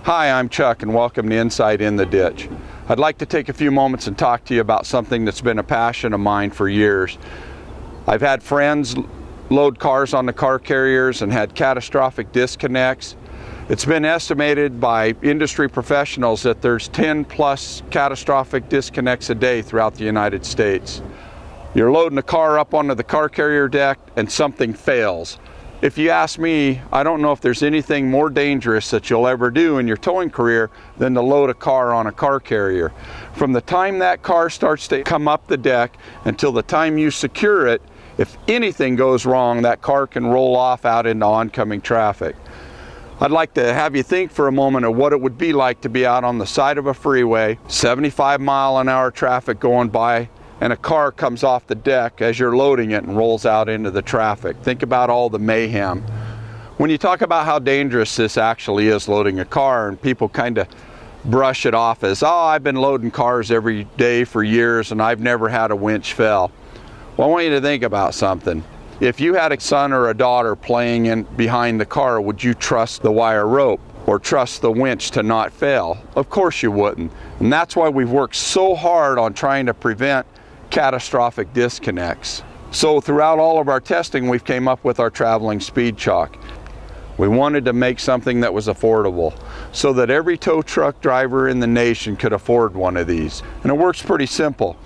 Hi, I'm Chuck and welcome to Inside in the Ditch. I'd like to take a few moments and talk to you about something that's been a passion of mine for years. I've had friends load cars on the car carriers and had catastrophic disconnects. It's been estimated by industry professionals that there's 10 plus catastrophic disconnects a day throughout the United States. You're loading a car up onto the car carrier deck and something fails. If you ask me, I don't know if there's anything more dangerous that you'll ever do in your towing career than to load a car on a car carrier. From the time that car starts to come up the deck until the time you secure it, if anything goes wrong, that car can roll off out into oncoming traffic. I'd like to have you think for a moment of what it would be like to be out on the side of a freeway, 75-mile-an-hour traffic going by, and a car comes off the deck as you're loading it and rolls out into the traffic. Think about all the mayhem. When you talk about how dangerous this actually is, loading a car, and people kind of brush it off as, oh, I've been loading cars every day for years and I've never had a winch fail. Well, I want you to think about something. If you had a son or a daughter playing in behind the car, would you trust the wire rope or trust the winch to not fail? Of course you wouldn't. And that's why we've worked so hard on trying to prevent catastrophic disconnects. So throughout all of our testing, we've came up with our traveling speed chock. We wanted to make something that was affordable so that every tow truck driver in the nation could afford one of these. And it works pretty simple.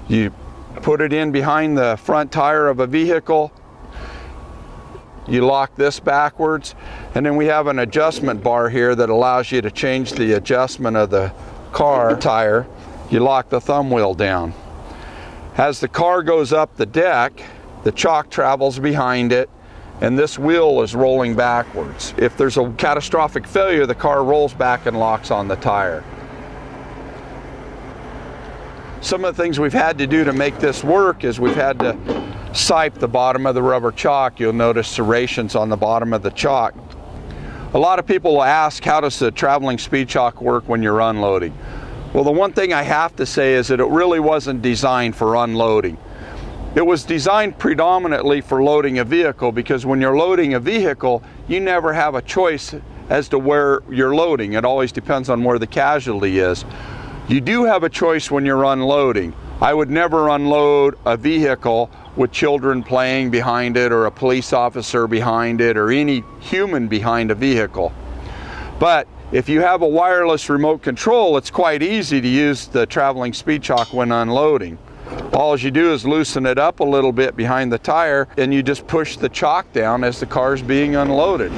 You put it in behind the front tire of a vehicle, you lock this backwards, and then we have an adjustment bar here that allows you to change the adjustment of the car tire. You lock the thumb wheel down. As the car goes up the deck, the chock travels behind it, and this wheel is rolling backwards. If there's a catastrophic failure, the car rolls back and locks on the tire. Some of the things we've had to do to make this work is we've had to sipe the bottom of the rubber chock. You'll notice serrations on the bottom of the chock. A lot of people will ask, how does the traveling speed chock work when you're unloading? Well, the one thing I have to say is that it really wasn't designed for unloading. It was designed predominantly for loading a vehicle, because when you're loading a vehicle, you never have a choice as to where you're loading. It always depends on where the casualty is. You do have a choice when you're unloading. I would never unload a vehicle with children playing behind it, or a police officer behind it, or any human behind a vehicle. But if you have a wireless remote control, it's quite easy to use the traveling speed chock when unloading. All you do is loosen it up a little bit behind the tire, and you just push the chock down as the car is being unloaded.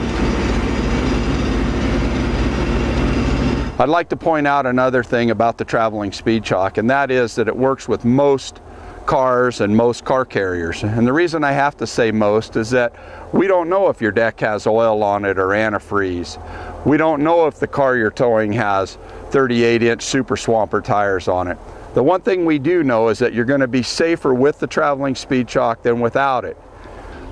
I'd like to point out another thing about the traveling speed chock, and that is that it works with most cars and most car carriers. And the reason I have to say most is that we don't know if your deck has oil on it or antifreeze. We don't know if the car you're towing has 38-inch Super Swamper tires on it. The one thing we do know is that you're going to be safer with the traveling speed chock than without it.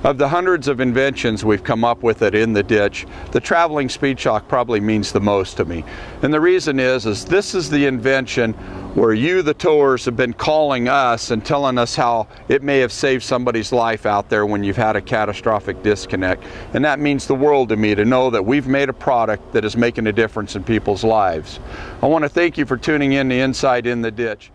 Of the hundreds of inventions we've come up with it in the ditch, the traveling speed chock probably means the most to me. And the reason is this is the invention where you, the towers, have been calling us and telling us how it may have saved somebody's life out there when you've had a catastrophic disconnect. And that means the world to me, to know that we've made a product that is making a difference in people's lives. I want to thank you for tuning in to Inside in the Ditch.